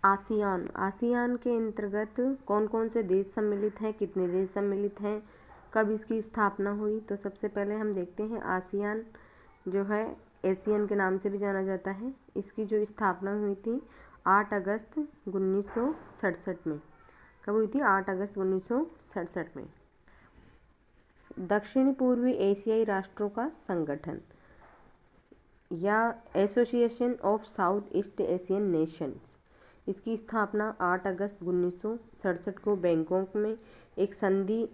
ASEAN ASEAN के अंतर्गत कौन कौन से देश सम्मिलित हैं, कितने देश सम्मिलित हैं, कब इसकी स्थापना हुई। तो सबसे पहले हम देखते हैं आसियान जो है एशियन के नाम से भी जाना जाता है। इसकी जो स्थापना हुई थी 8 अगस्त 1967 में। कब हुई थी? 8 अगस्त 1967 में। दक्षिण पूर्वी एशियाई राष्ट्रों का संगठन या association of south east Asian Nations. इसकी स्थापना 8 अगस्त 1967 को बैंकॉक में एक संधि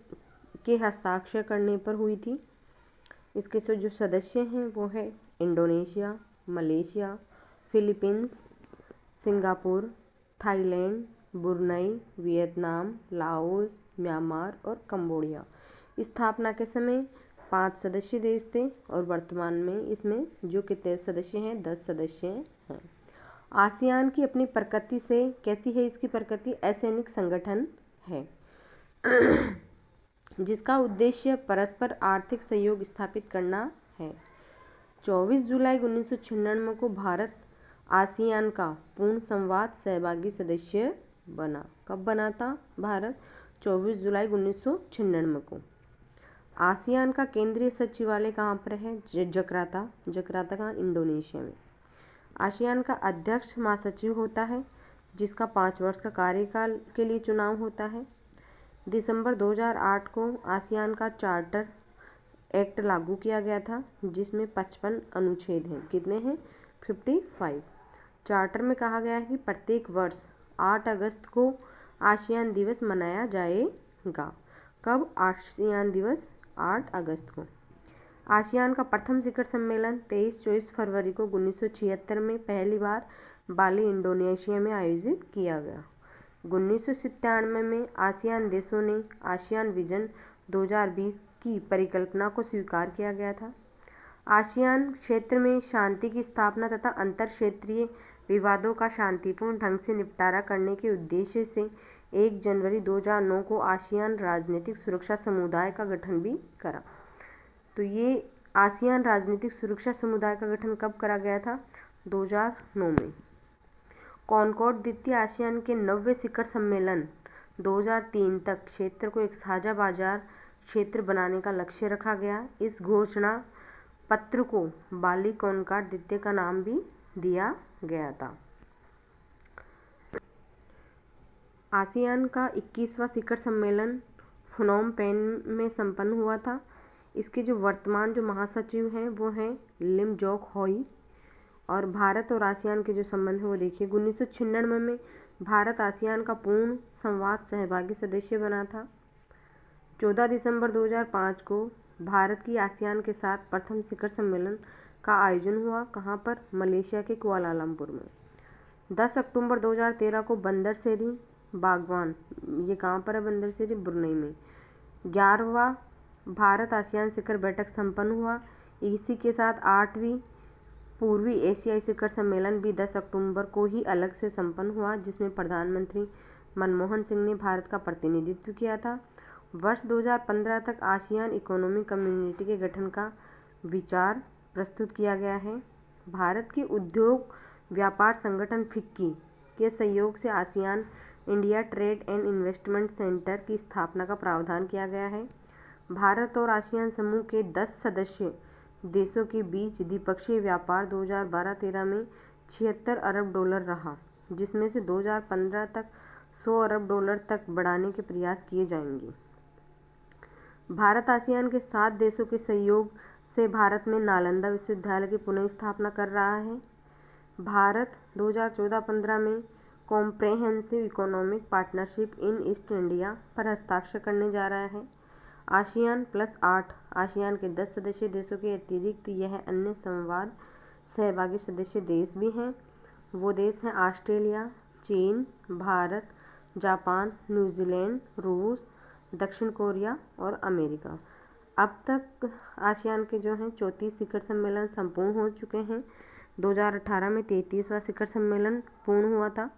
के हस्ताक्षर करने पर हुई थी। इसके जो सदस्य हैं वो है Indonesia, Malaysia, Philippines, Singapore, Thailand, Brunei, Vietnam, Laos, Myanmar और कंबोडिया। स्थापना के समय 5 सदस्य देश थे और वर्तमान में इसमें जो कितने सदस्य हैं? 10 सदस्य हैं। आसियान की अपनी प्रकृति से कैसी है? इसकी प्रकृति असैनिक संगठन है जिसका उद्देश्य परस्पर आर्थिक सहयोग स्थापित करना है। 24 जुलाई 1996 को भारत आसियान का पूर्ण संवाद सहभागी सदस्य बना। कब बना था भारत? 24 जुलाई 1996 को। आसियान का केंद्रीय सचिवालय कहाँ पर है? जकार्ता। जकार्ता का इंडोनेशिया में। आसियान का अध्यक्ष महासचिव होता है जिसका 5 वर्ष का कार्यकाल के लिए चुनाव होता है। दिसंबर 2008 को आसियान का चार्टर एक्ट लागू किया गया था जिसमें 55 अनुच्छेद हैं। कितने हैं? 55। चार्टर में कहा गया है कि प्रत्येक वर्ष 8 अगस्त को आसियान दिवस मनाया जाएगा। कब? आसियान दिवस 8 अगस्त को। आसियान का प्रथम शिखर सम्मेलन 23-24 फरवरी को 1976 में पहली बार बाली, इंडोनेशिया में आयोजित किया गया। 1997 में आसियान देशों ने आसियान विजन 2020 की परिकल्पना को स्वीकार किया गया था। आसियान क्षेत्र में शांति की स्थापना तथा अंतर क्षेत्रीय विवादों का शांतिपूर्ण ढंग से निपटारा करने के उद्देश्य से 1 जनवरी 2009 को आसियान राजनीतिक सुरक्षा समुदाय का गठन भी करा। तो ये आसियान राजनीतिक सुरक्षा समुदाय का गठन कब करा गया था? 2009 में। कॉनकॉर्ड द्वितीय आसियान के 90वें शिखर सम्मेलन 2003 तक क्षेत्र को एक साझा बाजार क्षेत्र बनाने का लक्ष्य रखा गया। इस घोषणा पत्र को बाली कॉनकॉर्ड द्वितीय का नाम भी दिया गया था। आसियान का 21वां शिखर सम्मेलन फनोम पेन में संपन्न हुआ था। इसके जो वर्तमान जो महासचिव हैं वो हैं लिम जोक होई। और भारत और आसियान के जो संबंध हैं वो देखिए। 1996 में भारत आसियान का पूर्ण संवाद सहभागी सदस्य बना था। 14 दिसंबर 2005 को भारत की आसियान के साथ प्रथम शिखर सम्मेलन का आयोजन हुआ। कहाँ पर? मलेशिया के कुआलालंपुर में। 10 अक्टूबर 2013 को बंदरसेरी बागवान, ये कहाँ पर है? बंदरसेरी, ब्रुनई में 11वां भारत आसियान शिखर बैठक संपन्न हुआ। इसी के साथ 8वीं पूर्वी एशियाई शिखर सम्मेलन भी 10 अक्टूबर को ही अलग से संपन्न हुआ जिसमें प्रधानमंत्री मनमोहन सिंह ने भारत का प्रतिनिधित्व किया था। वर्ष 2015 तक आसियान इकोनॉमिक कम्युनिटी के गठन का विचार प्रस्तुत किया गया है। भारत के उद्योग व्यापार संगठन फिक्की के सहयोग से ASEAN India trade and investment centre की स्थापना का प्रावधान किया गया है। भारत और आसियान समूह के 10 सदस्य देशों के बीच द्विपक्षीय व्यापार 2012-13 में $76 अरब रहा जिसमें से 2015 तक $100 अरब तक बढ़ाने के प्रयास किए जाएंगे। भारत आसियान के 7 देशों के सहयोग से भारत में नालंदा विश्वविद्यालय की पुनः स्थापना कर रहा है। भारत 2014-15 में comprehensive economic partnership in east India पर हस्ताक्षर करने जा रहा है। आसियान +8 आसियान के 10 सदस्य देशों के अतिरिक्त यह अन्य संवाद सहभागी सदस्य देश भी हैं। वो देश हैं ऑस्ट्रेलिया, चीन, भारत, जापान, न्यूजीलैंड, रूस, दक्षिण कोरिया और अमेरिका। अब तक आसियान के जो हैं 34 शिखर सम्मेलन संपूर्ण हो चुके हैं। 2018 में 33वां शिखर सम्मेलन पूर्ण हुआ था।